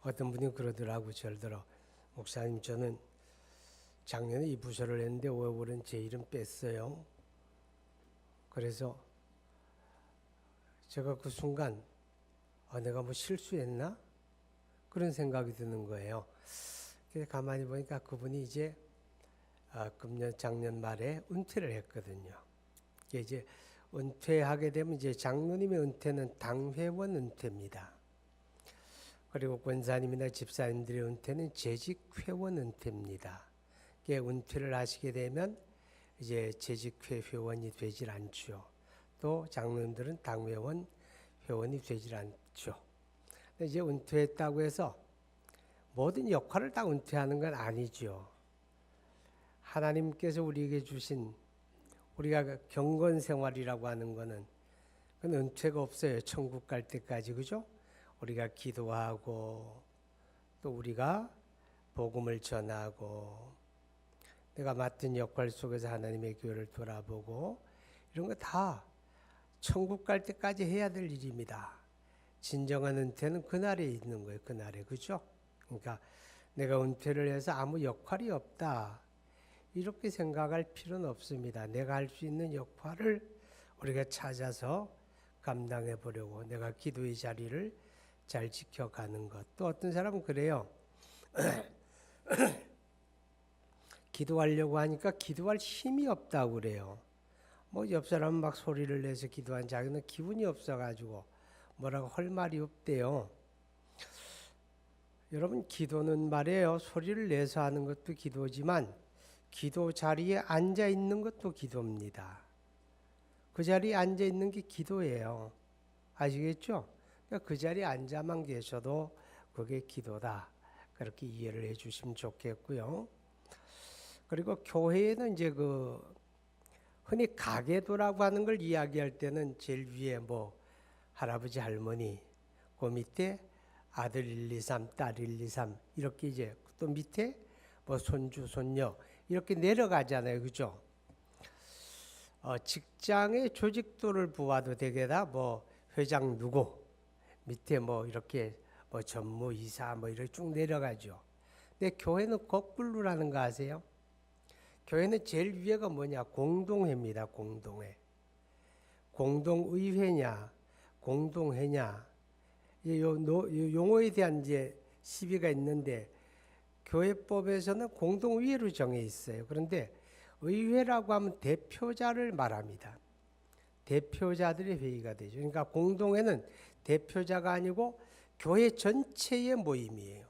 어떤 분이 그러더라고. 저더러 목사님, 저는 작년에 이 부서를 했는데 왜 올해는 제 이름 뺐어요? 그래서 제가 그 순간 내가 뭐 실수했나? 그런 생각이 드는 거예요. 그래서 가만히 보니까 그분이 이제 작년 말에 은퇴를 했거든요. 이제 은퇴하게 되면 이제 장로님의 은퇴는 당회원 은퇴입니다. 그리고 권사님이나 집사님들의 은퇴는 재직회원 은퇴입니다. 은퇴를 하시게 되면 이제 재직회 회원이 되질 않죠. 또 장로님들은 당회원 회원이 되질 않죠. 근데 이제 은퇴했다고 해서 모든 역할을 다 은퇴하는 건 아니죠. 하나님께서 우리에게 주신 우리가 경건 생활이라고 하는 거는 그건 은퇴가 없어요. 천국 갈 때까지, 그죠? 우리가 기도하고 또 우리가 복음을 전하고 내가 맡은 역할 속에서 하나님의 교회를 돌아보고 이런 거 다 천국 갈 때까지 해야 될 일입니다. 진정한 은퇴는 그날에 있는 거예요. 그날에, 그죠? 그러니까 내가 은퇴를 해서 아무 역할이 없다, 이렇게 생각할 필요는 없습니다. 내가 할 수 있는 역할을 우리가 찾아서 감당해 보려고 내가 기도의 자리를 잘 지켜가는 것. 또 어떤 사람은 그래요. 기도하려고 하니까 기도할 힘이 없다고 그래요. 뭐 옆 사람은 막 소리를 내서 기도한 자기는 기분이 없어가지고 뭐라고 할 말이 없대요. 여러분, 기도는 말이에요. 소리를 내서 하는 것도 기도지만 기도 자리에 앉아 있는 것도 기도입니다. 그 자리에 앉아 있는 게 기도예요. 아시겠죠? 그러니까 그 자리에 앉아만 계셔도 그게 기도다. 그렇게 이해를 해 주시면 좋겠고요. 그리고 교회에는 이제 흔히 가계도라고 하는 걸 이야기할 때는 제일 위에 뭐 할아버지 할머니, 그 밑에 아들 1, 2, 3, 딸 1, 2, 3 이렇게 이제 또 밑에 뭐 손주, 손녀 이렇게 내려가잖아요. 그죠? 직장의 조직도를 보아도 되게다 뭐 회장 누구, 밑에 뭐 이렇게 뭐 전무, 이사 뭐 이렇게 쭉 내려가죠. 근데 교회는 거꾸로라는 거 아세요? 교회는 제일 위에가 뭐냐? 공동회입니다. 공동회. 공동의회냐, 공동회냐. 용어에 대한 이제 시비가 있는데 교회법에서는 공동의회로 정해 있어요. 그런데 의회라고 하면 대표자를 말합니다. 대표자들의 회의가 되죠. 그러니까 공동회는 대표자가 아니고 교회 전체의 모임이에요.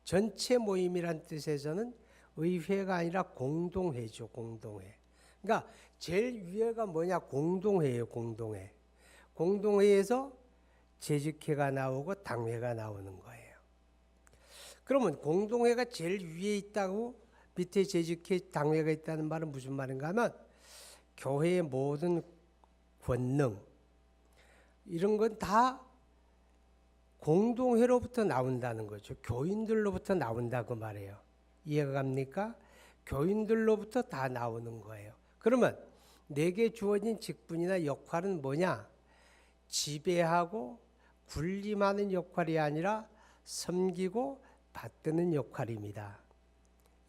전체 모임이란 뜻에서는 의회가 아니라 공동회죠. 공동회. 그러니까 제일 위에가 뭐냐? 공동회예요. 공동회. 공동회에서 재직회가 나오고 당회가 나오는 거예요. 그러면 공동회가 제일 위에 있다고 밑에 재직회, 당회가 있다는 말은 무슨 말인가 하면 교회의 모든 권능 이런 건 다 공동회로부터 나온다는 거죠. 교인들로부터 나온다고 말해요. 이해가 갑니까? 교인들로부터 다 나오는 거예요. 그러면 내게 주어진 직분이나 역할은 뭐냐? 지배하고 군림하는 역할이 아니라 섬기고 받드는 역할입니다.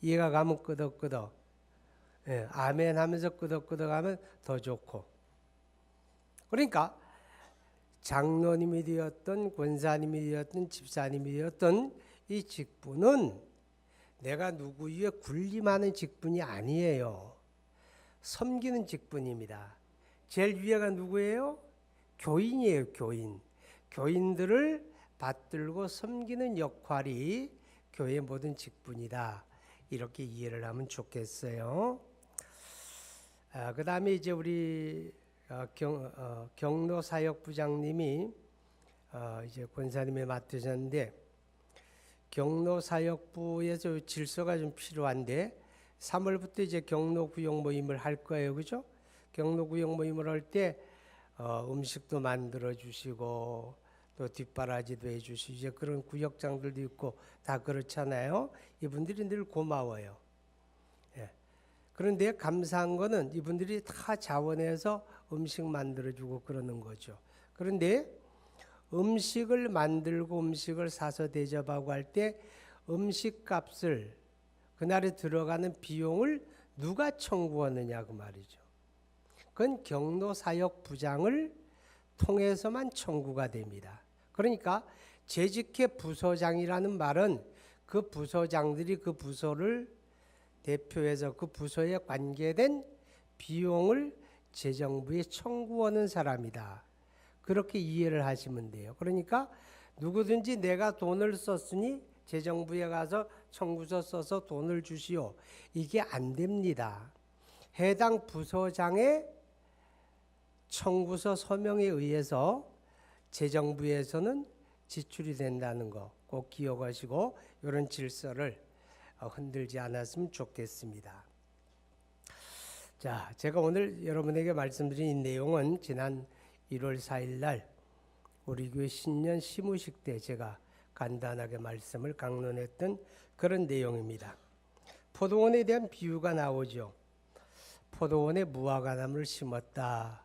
이해가 가면 끄덕끄덕, 아멘 하면서 끄덕끄덕 하면 더 좋고. 그러니까 장로님이 되었던 권사님이 되었던 집사님이 되었던 이 직분은 내가 누구 위에 군림하는 직분이 아니에요. 섬기는 직분입니다. 제일 위에가 누구예요? 교인이에요. 교인. 교인들을 받들고 섬기는 역할이 교회의 모든 직분이다. 이렇게 이해를 하면 좋겠어요. 그 다음에 이제 우리 경로사역부장님이 이제 권사님에 맡으셨는데 경로사역부에서 질서가 좀 필요한데 3월부터 이제 경로구역 모임을 할 거예요. 그죠? 경로구역 모임을 할 때 음식도 만들어 주시고 또 뒷바라지도 해 주시고 이제 그런 구역장들도 있고 다 그렇잖아요. 이분들이 늘 고마워요. 예. 그런데 감사한 거는 이분들이 다 자원해서 음식 만들어 주고 그러는 거죠. 그런데 음식을 만들고 음식을 사서 대접하고 할 때 음식값을 그날에 들어가는 비용을 누가 청구하느냐 그 말이죠. 그건 경로사역부장을 통해서만 청구가 됩니다. 그러니까 재직회 부서장이라는 말은 그 부서장들이 그 부서를 대표해서 그 부서에 관계된 비용을 재정부에 청구하는 사람이다. 그렇게 이해를 하시면 돼요. 그러니까 누구든지 내가 돈을 썼으니 재정부에 가서 청구서 써서 돈을 주시오. 이게 안 됩니다. 해당 부서장의 청구서 서명에 의해서 재정부에서는 지출이 된다는 거 꼭 기억하시고 이런 질서를 흔들지 않았으면 좋겠습니다. 자, 제가 오늘 여러분에게 말씀드린 이 내용은 지난 1월 4일 날 우리 교회 신년 시무식 때 제가 간단하게 말씀을 강론했던 그런 내용입니다. 포도원에 대한 비유가 나오죠. 포도원에 무화과나무를 심었다.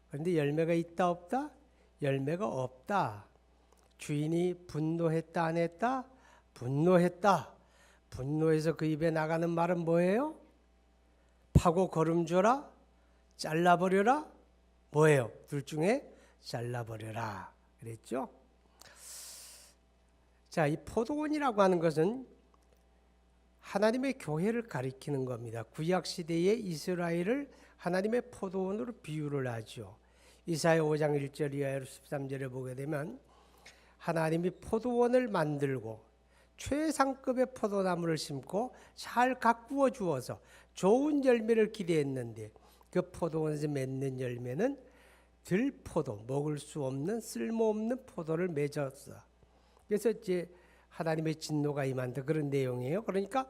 그런데 열매가 있다 없다? 열매가 없다. 주인이 분노했다 안 했다? 분노했다. 분노해서 그 입에 나가는 말은 뭐예요? 파고 거름줘라? 잘라버려라? 뭐예요? 둘 중에 잘라버려라. 그랬죠? 자, 이 포도원이라고 하는 것은 하나님의 교회를 가리키는 겁니다. 구약시대의 이스라엘을 하나님의 포도원으로 비유를 하죠. 이사야 5장 1절 이하로 13절에 보게 되면 하나님이 포도원을 만들고 최상급의 포도나무를 심고 잘 가꾸어 주어서 좋은 열매를 기대했는데 그 포도원에서 맺는 열매는 들포도, 먹을 수 없는 쓸모없는 포도를 맺었어. 그래서 이제 하나님의 진노가 임한다 그런 내용이에요. 그러니까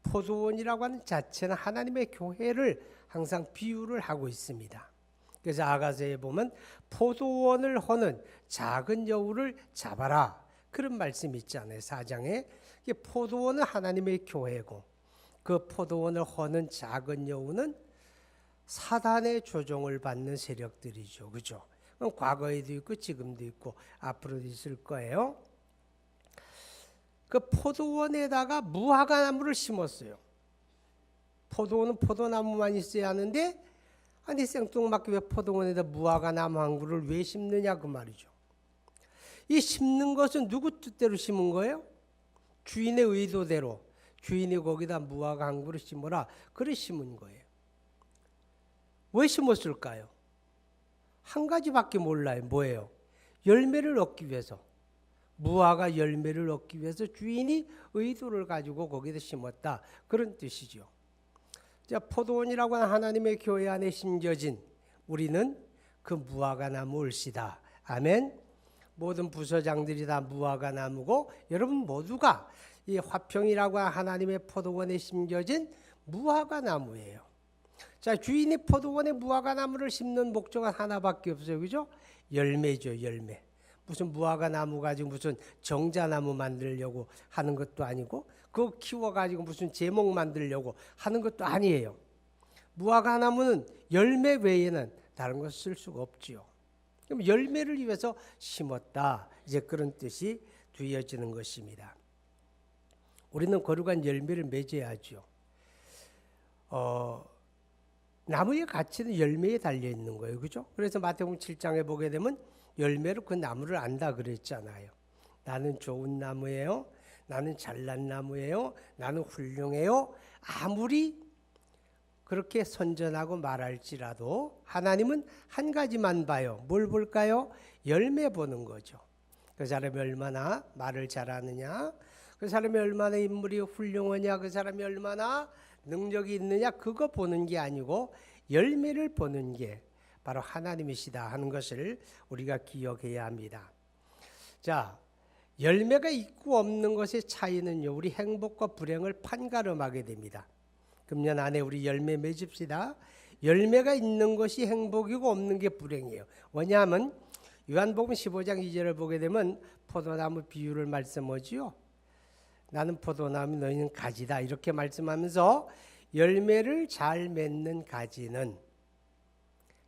포도원이라고 하는 자체는 하나님의 교회를 항상 비유를 하고 있습니다. 그래서 아가서에 보면 포도원을 허는 작은 여우를 잡아라. 그런 말씀이 있잖아요. 4장에. 포도원은 하나님의 교회고 그 포도원을 허는 작은 여우는 사단의 조종을 받는 세력들이죠. 그죠? 과거에도 있고 지금도 있고 앞으로도 있을 거예요. 그 포도원에다가 무화과나무를 심었어요. 포도원은 포도나무만 있어야 하는데 아니 생뚱맞게 왜 포도원에다 무화과나무 한 그루를 왜 심느냐 그 말이죠. 이 심는 것은 누구 뜻대로 심은 거예요? 주인의 의도대로 주인이 거기다 무화과 한 그루 심어라 그래 심은 거예요. 왜 심었을까요? 한 가지밖에 몰라요. 뭐예요? 열매를 얻기 위해서. 무화과 열매를 얻기 위해서 주인이 의도를 가지고 거기다 심었다. 그런 뜻이죠. 자, 포도원이라고 하는 하나님의 교회 안에 심겨진 우리는 그 무화과 나무 을씨다. 아멘. 모든 부서장들이 다 무화과 나무고 여러분 모두가 이 화평이라고 하는 하나님의 포도원에 심겨진 무화과 나무예요. 자, 주인이 포도원에 무화과 나무를 심는 목적은 하나밖에 없어요. 그죠? 열매죠, 열매. 무슨 무화과 나무 가지고 무슨 정자나무 만들려고 하는 것도 아니고 그거 키워가지고 무슨 제목 만들려고 하는 것도 아니에요. 무화과 나무는 열매 외에는 다른 것 쓸 수가 없지요. 그럼 열매를 위해서 심었다. 이제 그런 뜻이 되어지는 것입니다. 우리는 거룩한 열매를 맺어야죠. 나무의 가치는 열매에 달려 있는 거예요. 그죠? 그래서 마태복음 7장에 보게 되면 열매로 그 나무를 안다 그랬잖아요. 나는 좋은 나무예요. 나는 잘난 나무예요. 나는 훌륭해요. 아무리 그렇게 선전하고 말할지라도 하나님은 한 가지만 봐요. 뭘 볼까요? 열매 보는 거죠. 그 사람이 얼마나 말을 잘하느냐, 그 사람이 얼마나 인물이 훌륭하냐, 그 사람이 얼마나 능력이 있느냐, 그거 보는 게 아니고 열매를 보는 게 바로 하나님이시다 하는 것을 우리가 기억해야 합니다. 자, 열매가 있고 없는 것의 차이는요, 우리 행복과 불행을 판가름하게 됩니다. 금년 안에 우리 열매 맺읍시다. 열매가 있는 것이 행복이고 없는 게 불행이에요. 왜냐하면 요한복음 15장 2절을 보게 되면 포도나무 비유를 말씀하지요. 나는 포도나무 너희는 가지다 이렇게 말씀하면서 열매를 잘 맺는 가지는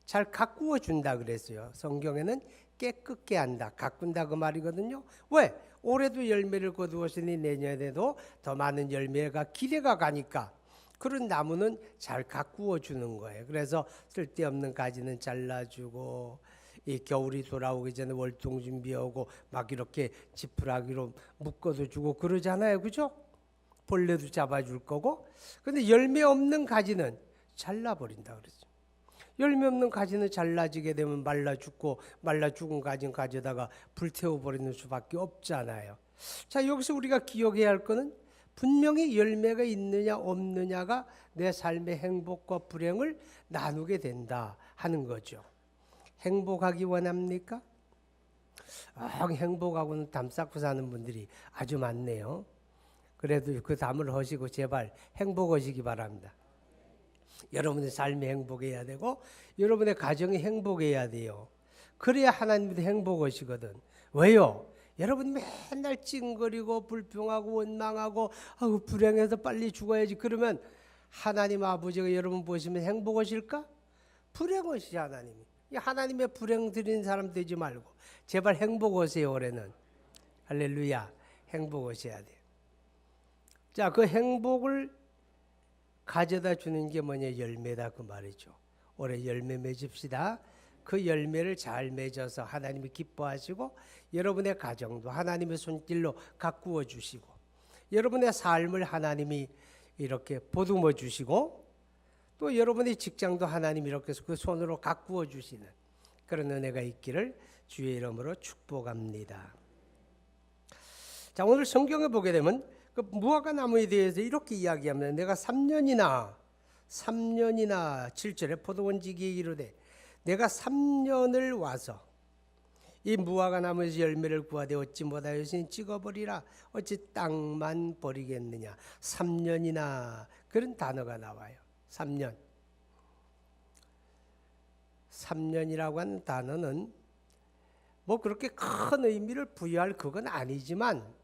잘 가꾸어 준다 그랬어요. 성경에는 깨끗게 한다, 가꾼다 그 말이거든요. 왜? 올해도 열매를 거두었으니 내년에도 더 많은 열매가 기대가 가니까 그런 나무는 잘 가꾸어 주는 거예요. 그래서 쓸데없는 가지는 잘라주고, 이 겨울이 돌아오기 전에 월동 준비하고 막 이렇게 지푸라기로 묶어도 주고 그러잖아요. 그죠? 벌레도 잡아줄 거고. 근데 열매 없는 가지는 잘라버린다 그러죠. 열매 없는 가지는 잘라지게 되면 말라 죽고, 말라 죽은 가지는 가져다가 불태워버리는 수밖에 없잖아요. 자, 여기서 우리가 기억해야 할 거는 분명히 열매가 있느냐 없느냐가 내 삶의 행복과 불행을 나누게 된다 하는 거죠. 행복하기 원합니까? 행복하고는 담 쌓고 사는 분들이 아주 많네요. 그래도 그 담을 하시고 제발 행복하시기 바랍니다. 여러분의 삶이 행복해야 되고 여러분의 가정이 행복해야 돼요. 그래야 하나님도 행복하시거든. 왜요? 여러분 맨날 찡거리고 불평하고 원망하고 불행해서 빨리 죽어야지 그러면 하나님 아버지가 여러분 보시면 행복하실까? 불행하시지 하나님이. 하나님의 불행 드리는 사람 되지 말고 제발 행복하세요. 올해는 할렐루야, 행복하셔야 돼요. 자, 그 행복을 가져다 주는 게 뭐냐? 열매다 그 말이죠. 올해 열매 맺읍시다. 그 열매를 잘 맺어서 하나님이 기뻐하시고 여러분의 가정도 하나님의 손길로 가꾸어 주시고 여러분의 삶을 하나님이 이렇게 보듬어 주시고 또 여러분의 직장도 하나님이 이렇게 그 손으로 가꾸어 주시는 그런 은혜가 있기를 주의 이름으로 축복합니다. 자, 오늘 성경에 보게 되면 그 무화과 나무에 대해서 이렇게 이야기합니다. 내가 3년이나 7절에 포도원지기에 이르되 내가 3년을 와서 이 무화과 나무에서 열매를 구하되 얻지 못하였으니 찍어버리라. 어찌 땅만 버리겠느냐. 3년이나 그런 단어가 나와요. 3년. 3년이라고 하는 단어는 뭐 그렇게 큰 의미를 부여할 그건 아니지만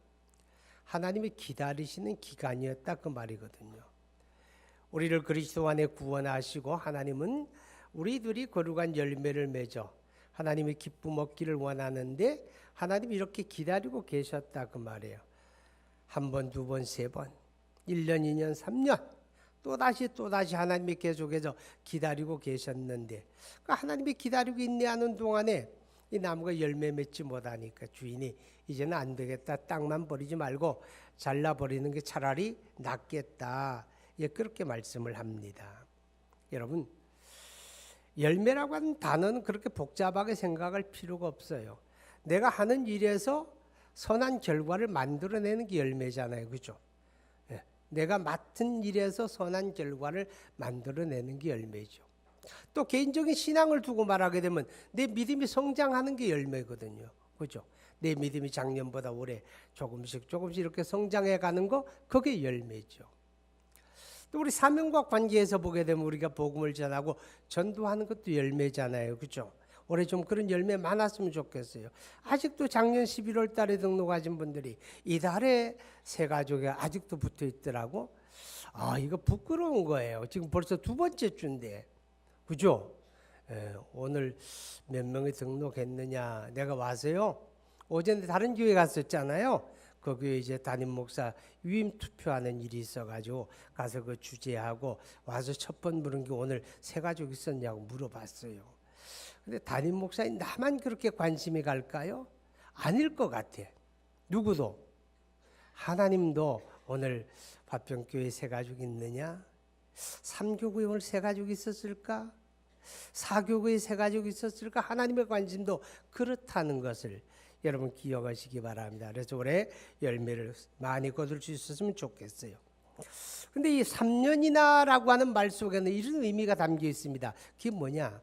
하나님이 기다리시는 기간이었다 그 말이거든요. 우리를 그리스도 안에 구원하시고 하나님은 우리들이 거룩한 열매를 맺어 하나님의 기쁨 얻기를 원하는데 하나님이 이렇게 기다리고 계셨다 그 말이에요. 한 번, 두 번, 세 번, 1년, 2년, 3년 또다시 하나님이 계속해서 기다리고 계셨는데 그 하나님이 기다리고 있네 하는 동안에 이 나무가 열매 맺지 못하니까 주인이 이제는 안 되겠다. 땅만 버리지 말고 잘라버리는 게 차라리 낫겠다. 예, 그렇게 말씀을 합니다. 여러분, 열매라고 하는 단어는 그렇게 복잡하게 생각할 필요가 없어요. 내가 하는 일에서 선한 결과를 만들어내는 게 열매잖아요. 그죠? 예, 내가 맡은 일에서 선한 결과를 만들어내는 게 열매죠. 또 개인적인 신앙을 두고 말하게 되면 내 믿음이 성장하는 게 열매거든요. 그죠? 내 믿음이 작년보다 올해 조금씩 이렇게 성장해 가는 거 그게 열매죠. 또 우리 사명과 관계에서 보게 되면 우리가 복음을 전하고 전도하는 것도 열매잖아요. 그죠? 올해 좀 그런 열매 많았으면 좋겠어요. 아직도 작년 11월 달에 등록하신 분들이 이달에 새 가족에 아직도 붙어 있더라고. 이거 부끄러운 거예요. 지금 벌써 두 번째 주인데. 그죠? 오늘 몇 명이 등록했느냐. 내가 와서요. 어제 다른 교회 갔었잖아요. 그 교회 이제 담임 목사 위임 투표하는 일이 있어가지고 가서 그 주재하고 와서 첫 번 물은 게 오늘 새 가족 있었냐고 물어봤어요. 근데 담임 목사님 나만 그렇게 관심이 갈까요? 아닐 것 같아. 누구도. 하나님도 오늘 화평교회 새 가족 있느냐? 3교구에 오늘 새 가족 있었을까? 4교구에 새 가족 있었을까? 하나님의 관심도 그렇다는 것을 여러분 기억하시기 바랍니다. 그래서 올해 열매를 많이 거둘 수 있었으면 좋겠어요. 근데 이 3년이나라고 하는 말 속에는 이런 의미가 담겨 있습니다. 그게 뭐냐?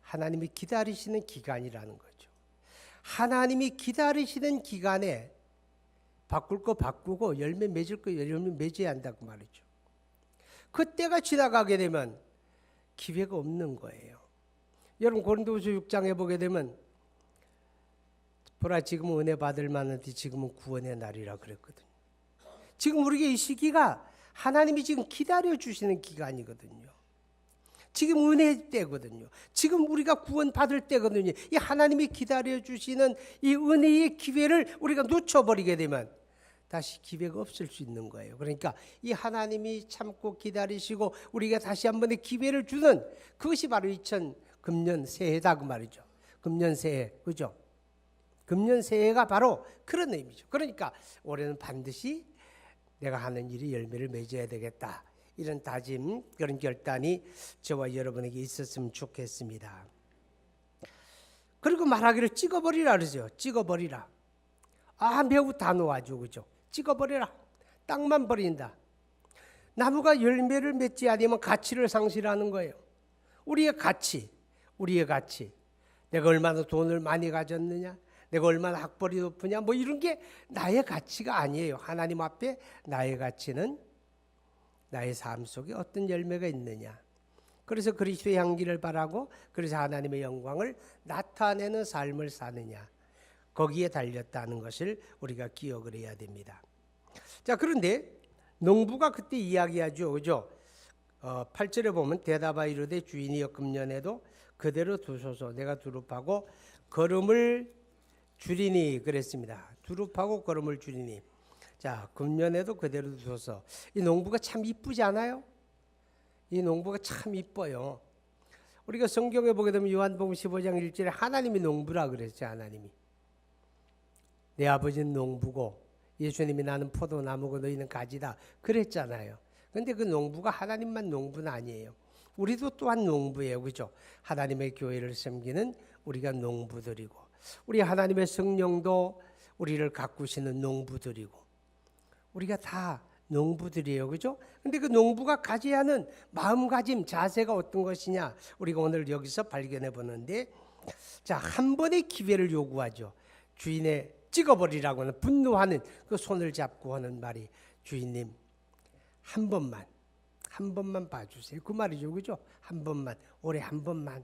하나님이 기다리시는 기간이라는 거죠. 하나님이 기다리시는 기간에 바꿀 거 바꾸고 열매 맺을 거 열매 맺어야 한다고 말이죠. 그때가 지나가게 되면 기회가 없는 거예요. 여러분 고린도후서 6장에 보게 되면 보라 지금은 은혜 받을 만한데 지금은 구원의 날이라 그랬거든요. 지금 우리에게 이 시기가 하나님이 지금 기다려 주시는 기간이거든요. 지금 은혜 때거든요. 지금 우리가 구원받을 때거든요. 이 하나님이 기다려주시는 이 은혜의 기회를 우리가 놓쳐버리게 되면 다시 기회가 없을 수 있는 거예요. 그러니까 이 하나님이 참고 기다리시고 우리가 다시 한 번의 기회를 주는 그것이 바로 2000금년 새해다 그 말이죠. 금년 새해, 그죠? 금년 새해가 바로 그런 의미죠. 그러니까 올해는 반드시 내가 하는 일이 열매를 맺어야 되겠다. 이런 다짐, 그런 결단이 저와 여러분에게 있었으면 좋겠습니다. 그리고 말하기를 찍어버리라 그러죠. 찍어버리라. 매우 단호하죠. 그죠? 찍어버려라. 땅만 버린다. 나무가 열매를 맺지 않으면 가치를 상실하는 거예요. 우리의 가치. 내가 얼마나 돈을 많이 가졌느냐, 내가 얼마나 학벌이 높으냐, 뭐 이런 게 나의 가치가 아니에요. 하나님 앞에 나의 가치는 나의 삶 속에 어떤 열매가 있느냐. 그래서 그리스도의 향기를 바라고 그래서 하나님의 영광을 나타내는 삶을 사느냐. 거기에 달렸다는 것을 우리가 기억을 해야 됩니다. 자, 그런데 농부가 그때 이야기하죠. 그죠? 8절에 보면 대답하여 이르되 주인이여 금년에도 그대로 두소서. 내가 두릅하고 거름을 줄이니 그랬습니다. 두릅하고 거름을 줄이니. 자, 금년에도 그대로 두소서. 이 농부가 참 이쁘지 않아요? 이 농부가 참 이뻐요. 우리가 성경에 보게 되면 요한복음 15장 1절에 하나님이 농부라 그랬죠. 하나님이. 내 아버지는 농부고 예수님이 나는 포도나무고 너희는 가지다 그랬잖아요. 그런데 그 농부가 하나님만 농부는 아니에요. 우리도 또한 농부예요. 그죠? 하나님의 교회를 섬기는 우리가 농부들이고 우리 하나님의 성령도 우리를 가꾸시는 농부들이고 우리가 다 농부들이에요. 그죠? 근데 그 농부가 가져야 하는 마음가짐, 자세가 어떤 것이냐 우리가 오늘 여기서 발견해 보는데, 자, 한 번의 기회를 요구하죠. 주인의 찍어버리라고 하는 분노하는 그 손을 잡고 하는 말이 주인님 한 번만 봐주세요. 그 말이죠. 그죠? 한 번만, 올해 한 번만.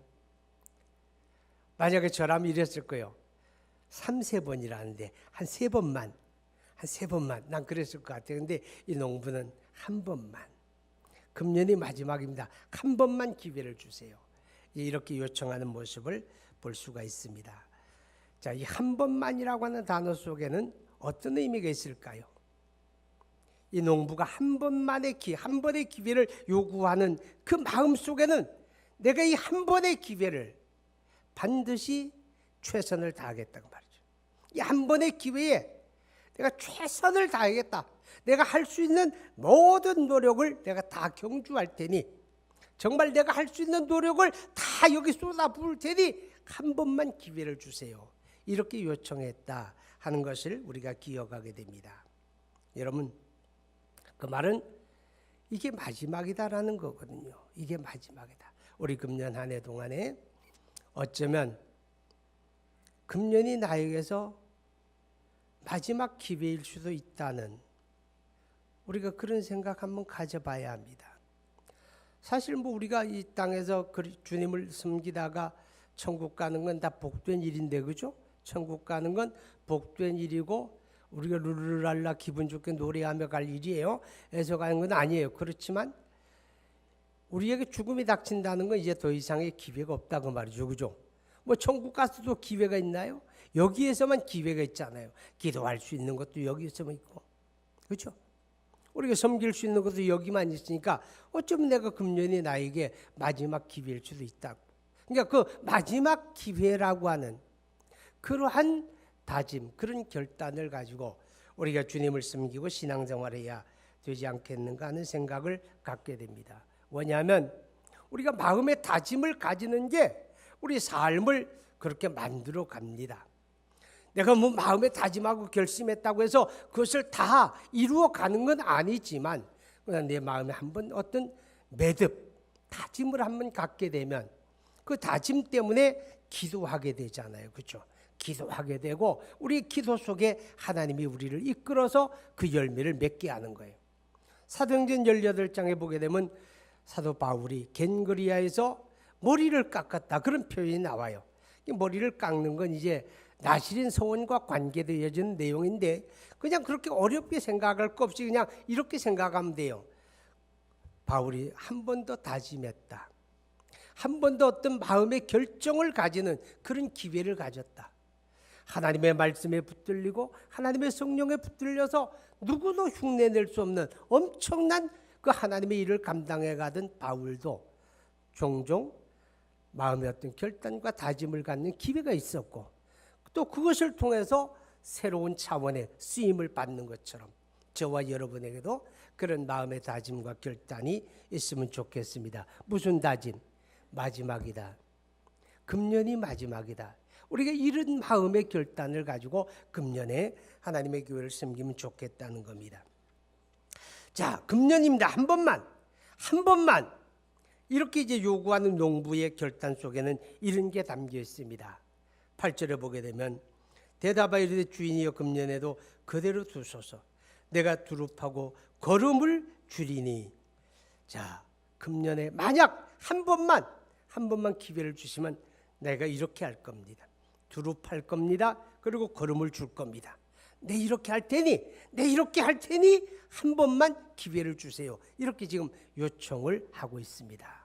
만약에 저라면 이랬을 거예요. 3-4번이라는데 한 3번만 난 그랬을 것 같아요. 근데 이 농부는 한 번만. 금년이 마지막입니다. 한 번만 기회를 주세요. 이렇게 요청하는 모습을 볼 수가 있습니다. 자, 이 한 번만이라고 하는 단어 속에는 어떤 의미가 있을까요? 이 농부가 한 번의 기회를 요구하는 그 마음 속에는 내가 이 한 번의 기회를 반드시 최선을 다하겠다고 말이죠. 이 한 번의 기회에 내가 최선을 다하겠다. 내가 할 수 있는 모든 노력을 내가 다 경주할 테니, 정말 내가 할 수 있는 노력을 다 여기 쏟아부을 테니 한 번만 기회를 주세요. 이렇게 요청했다 하는 것을 우리가 기억하게 됩니다. 여러분, 그 말은 이게 마지막이다라는 거거든요. 이게 마지막이다. 우리 금년 한 해 동안에 어쩌면 금년이 나에게서 마지막 기회일 수도 있다는, 우리가 그런 생각 한번 가져봐야 합니다. 사실 뭐 우리가 이 땅에서 주님을 섬기다가 천국 가는 건 다 복된 일인데, 그죠? 천국 가는 건 복된 일이고 우리가 룰루랄라 기분 좋게 노래하며 갈 일이에요. 애서 가는 건 아니에요. 그렇지만 우리에게 죽음이 닥친다는 건 이제 더 이상의 기회가 없다고 말이죠. 그죠? 뭐 천국 가서도 기회가 있나요? 여기에서만 기회가 있잖아요. 기도할 수 있는 것도 여기에서만 있고, 그렇죠? 우리가 섬길 수 있는 것도 여기만 있으니까 어쩌면 내가 금년이 나에게 마지막 기회일 수도 있다고. 그러니까 그 마지막 기회라고 하는 그러한 다짐, 그런 결단을 가지고 우리가 주님을 섬기고 신앙생활해야 되지 않겠는가 하는 생각을 갖게 됩니다. 왜냐하면 우리가 마음의 다짐을 가지는 게 우리 삶을 그렇게 만들어 갑니다. 내가 뭐 마음에 다짐하고 결심했다고 해서 그것을 다 이루어 가는 건 아니지만, 그냥 내 마음에 한번 어떤 매듭, 다짐을 한번 갖게 되면 그 다짐 때문에 기도하게 되잖아요. 그렇죠? 기도하게 되고 우리 기도 속에 하나님이 우리를 이끌어서 그 열매를 맺게 하는 거예요. 사도행전 18장에 보게 되면 사도 바울이 겐그리아에서 머리를 깎았다, 그런 표현이 나와요. 머리를 깎는 건 이제 나시린 소원과 관계되어진 내용인데, 그냥 그렇게 어렵게 생각할 것 없이 그냥 이렇게 생각하면 돼요. 바울이 한 번 더 다짐했다. 한 번 더 어떤 마음의 결정을 가지는 그런 기회를 가졌다. 하나님의 말씀에 붙들리고 하나님의 성령에 붙들려서 누구도 흉내낼 수 없는 엄청난 그 하나님의 일을 감당해 가던 바울도 종종 마음의 어떤 결단과 다짐을 갖는 기회가 있었고, 또 그것을 통해서 새로운 차원의 쓰임을 받는 것처럼 저와 여러분에게도 그런 마음의 다짐과 결단이 있으면 좋겠습니다. 무슨 다짐? 마지막이다. 금년이 마지막이다. 우리가 이런 마음의 결단을 가지고 금년에 하나님의 교회를 섬기면 좋겠다는 겁니다. 자, 금년입니다. 한 번만 이렇게 이제 요구하는 농부의 결단 속에는 이런 게 담겨 있습니다. 8절에 보게 되면 대답하여 이르되 주인이여 금년에도 그대로 두소서. 내가 두릅하고 거름을 줄이니. 자, 금년에 만약 한 번만 기회를 주시면 내가 이렇게 할 겁니다. 두릅할 겁니다. 그리고 거름을 줄 겁니다. 내 이렇게 할 테니 한 번만 기회를 주세요. 이렇게 지금 요청을 하고 있습니다.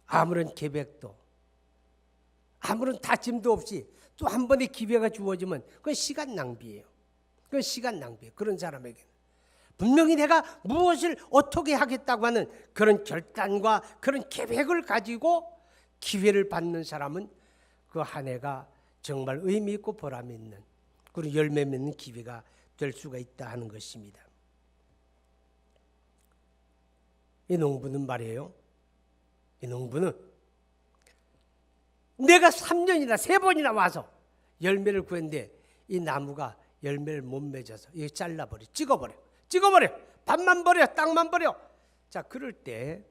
아무런 계획도 아무런 다짐도 없이 또 한 번의 기회가 주어지면 그건 시간 낭비예요. 그런 사람에게는 분명히 내가 무엇을 어떻게 하겠다고 하는 그런 결단과 그런 계획을 가지고 기회를 받는 사람은 그 한 해가 정말 의미 있고 보람 있는, 그리고 열매 맺는 기회가 될 수가 있다 하는 것입니다. 이 농부는 말이에요. 이 농부는 내가 3년이나 3번이나 와서 열매를 구했는데 이 나무가 열매를 못 맺어서 이거 잘라버려, 찍어버려. 밭만 버려, 땅만 버려. 자, 그럴 때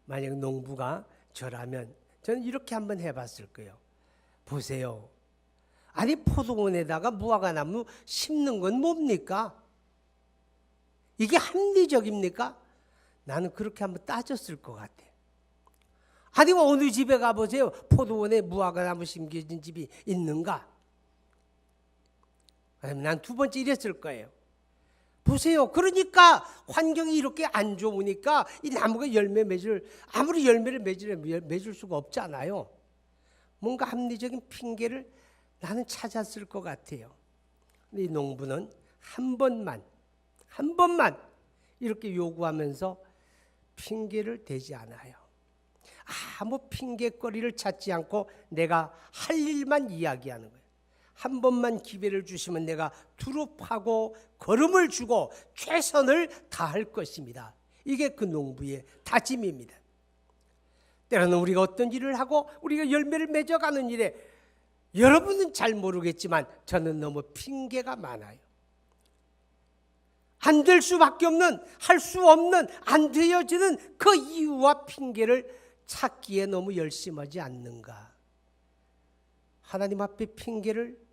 만약 농부가 저라면 저는 이렇게 한번 해봤을 거예요. 보세요. 아니 포도원에다가 무화과나무 심는 건 뭡니까? 이게 합리적입니까? 나는 그렇게 한번 따졌을 것 같아. 아니 어느 집에 가보세요. 포도원에 무화과나무 심겨진 집이 있는가? 난 두 번째 이랬을 거예요. 보세요. 그러니까 환경이 이렇게 안 좋으니까 이 나무가 아무리 열매를 맺을 수가 없잖아요. 뭔가 합리적인 핑계를 나는 찾았을 것 같아요. 근데 이 농부는 한 번만 이렇게 요구하면서 핑계를 대지 않아요. 아무 핑계거리를 찾지 않고 내가 할 일만 이야기하는 거예요. 한 번만 기회를 주시면 내가 두릅하고 거름을 주고 최선을 다할 것입니다. 이게 그 농부의 다짐입니다. 때로는 우리가 어떤 일을 하고 우리가 열매를 맺어가는 일에 여러분은 잘 모르겠지만 저는 너무 핑계가 많아요. 안 될 수밖에 없는, 할 수 없는, 안 되어지는 그 이유와 핑계를 찾기에 너무 열심하지 않는가. 하나님 앞에 핑계를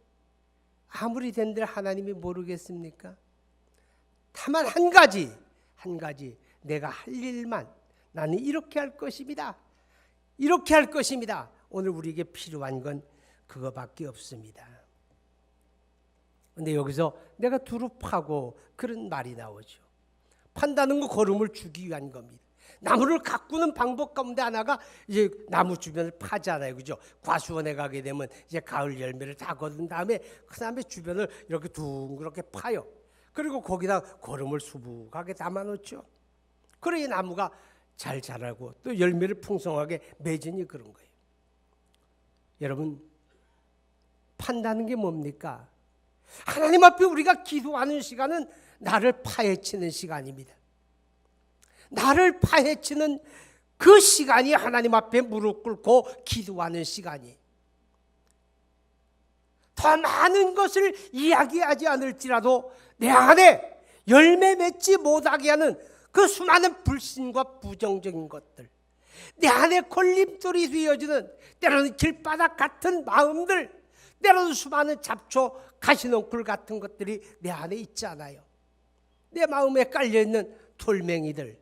아무리 된들 하나님이 모르겠습니까? 다만 한 가지 내가 할 일만, 나는 이렇게 할 것입니다. 오늘 우리에게 필요한 건 그거밖에 없습니다. 근데 여기서 내가 두릅하고 그런 말이 나오죠. 판다는 거 거름을 주기 위한 겁니다. 나무를 가꾸는 방법 가운데 하나가 이제 나무 주변을 파잖아요. 그죠? 과수원에 가게 되면 이제 가을 열매를 다 거둔 다음에 그 다음에 주변을 이렇게 둥그렇게 파요. 그리고 거기다 거름을 수북하게 담아 놓죠. 그래야 나무가 잘 자라고 또 열매를 풍성하게 맺으니 그런 거예요. 여러분, 판다는 게 뭡니까? 하나님 앞에 우리가 기도하는 시간은 나를 파헤치는 시간입니다. 나를 파헤치는 그 시간이 하나님 앞에 무릎 꿇고 기도하는 시간이, 더 많은 것을 이야기하지 않을지라도 내 안에 열매 맺지 못하게 하는 그 수많은 불신과 부정적인 것들, 내 안에 걸림돌이 되어지는 때로는 길바닥 같은 마음들, 때로는 수많은 잡초, 가시넝쿨 같은 것들이 내 안에 있잖아요. 내 마음에 깔려있는 돌멩이들,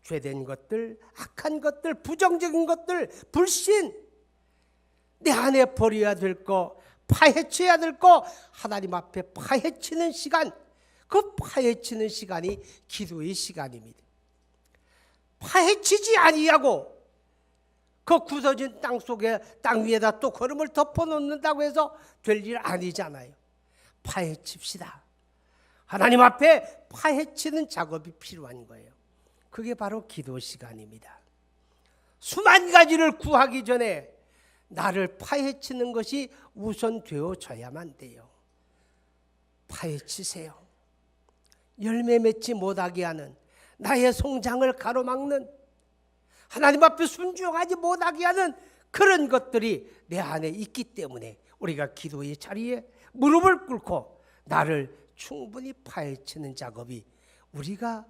죄된 것들, 악한 것들, 부정적인 것들, 불신, 내 안에 버려야 될 거, 파헤쳐야 될 거, 하나님 앞에 파헤치는 시간, 그 파헤치는 시간이 기도의 시간입니다. 파헤치지 아니하고 그 굳어진 땅 위에다 또 거름을 덮어놓는다고 해서 될 일 아니잖아요. 파헤칩시다. 하나님 앞에 파헤치는 작업이 필요한 거예요. 그게 바로 기도 시간입니다. 수만 가지를 구하기 전에 나를 파헤치는 것이 우선 되어져야만 돼요. 파헤치세요. 열매 맺지 못하게 하는, 나의 성장을 가로막는, 하나님 앞에 순종하지 못하게 하는 그런 것들이 내 안에 있기 때문에 우리가 기도의 자리에 무릎을 꿇고 나를 충분히 파헤치는 작업이 우리가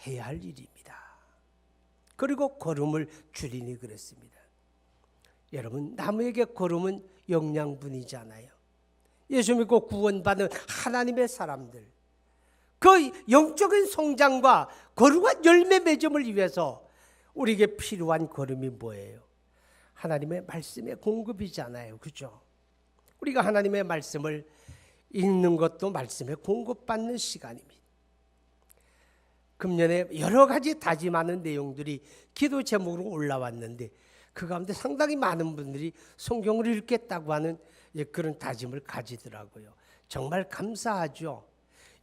해야 할 일입니다. 그리고 걸음을 줄이니 그랬습니다. 여러분, 나무에게 걸음은 영양분이잖아요. 예수 믿고 구원받은 하나님의 사람들, 그 영적인 성장과 거룩한 열매 맺음을 위해서 우리에게 필요한 걸음이 뭐예요? 하나님의 말씀의 공급이잖아요. 그죠? 우리가 하나님의 말씀을 읽는 것도 말씀에 공급받는 시간입니다. 금년에 여러 가지 다짐하는 내용들이 기도 제목으로 올라왔는데 그 가운데 상당히 많은 분들이 성경을 읽겠다고 하는 그런 다짐을 가지더라고요. 정말 감사하죠.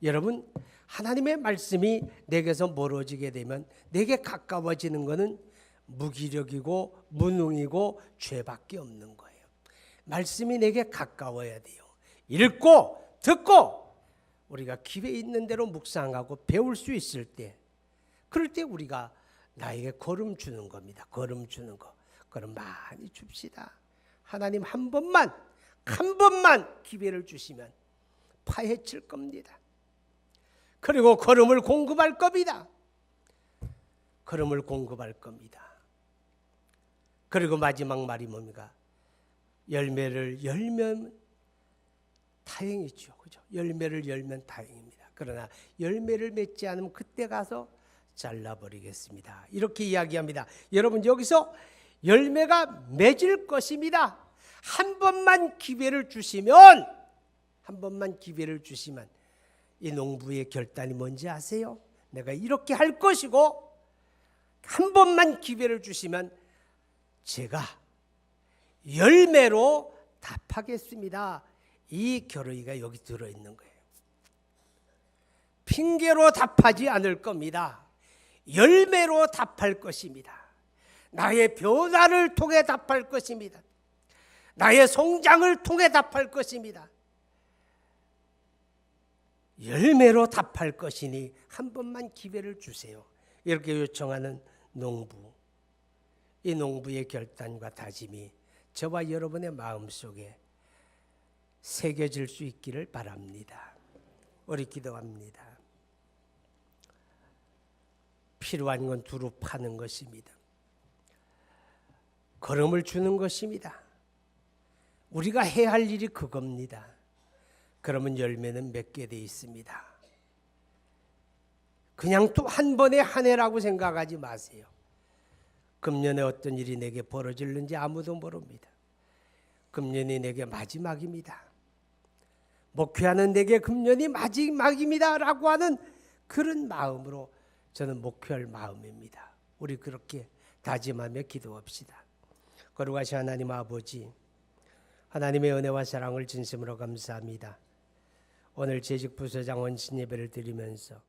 여러분, 하나님의 말씀이 내게서 멀어지게 되면 내게 가까워지는 것은 무기력이고 무능이고 죄밖에 없는 거예요. 말씀이 내게 가까워야 돼요. 읽고 듣고 우리가 기회 있는 대로 묵상하고 배울 수 있을 때, 그럴 때 우리가 나에게 걸음 주는 겁니다. 걸음 주는 거. 걸음 많이 줍시다. 하나님 한 번만 기회를 주시면 파헤칠 겁니다. 그리고 걸음을 공급할 겁니다. 걸음을 공급할 겁니다. 그리고 마지막 말이 뭡니까? 열매를 열면 다행이죠. 그죠? 열매를 열면 다행입니다. 그러나 열매를 맺지 않으면 그때 가서 잘라버리겠습니다. 이렇게 이야기합니다. 여러분, 여기서 열매가 맺을 것입니다. 한 번만 기회를 주시면 이 농부의 결단이 뭔지 아세요? 내가 이렇게 할 것이고 한 번만 기회를 주시면 제가 열매로 답하겠습니다. 이 결의가 여기 들어있는 거예요. 핑계로 답하지 않을 겁니다. 열매로 답할 것입니다. 나의 변화를 통해 답할 것입니다. 나의 성장을 통해 답할 것입니다. 열매로 답할 것이니 한 번만 기회를 주세요. 이렇게 요청하는 농부, 이 농부의 결단과 다짐이 저와 여러분의 마음속에 새겨질 수 있기를 바랍니다. 우리 기도합니다. 필요한 건 두루 파는 것입니다. 걸음을 주는 것입니다. 우리가 해야 할 일이 그겁니다. 그러면 열매는 맺게 돼 있습니다. 그냥 또 한 번에 한 해라고 생각하지 마세요. 금년에 어떤 일이 내게 벌어질는지 아무도 모릅니다. 금년이 내게 마지막입니다. 목회하는 내게 금년이 마지막입니다 라고 하는 그런 마음으로 저는 목회할 마음입니다. 우리 그렇게 다짐하며 기도합시다. 거룩하신 하나님 아버지, 하나님의 은혜와 사랑을 진심으로 감사합니다. 오늘 재직부서장 원신 예배를 드리면서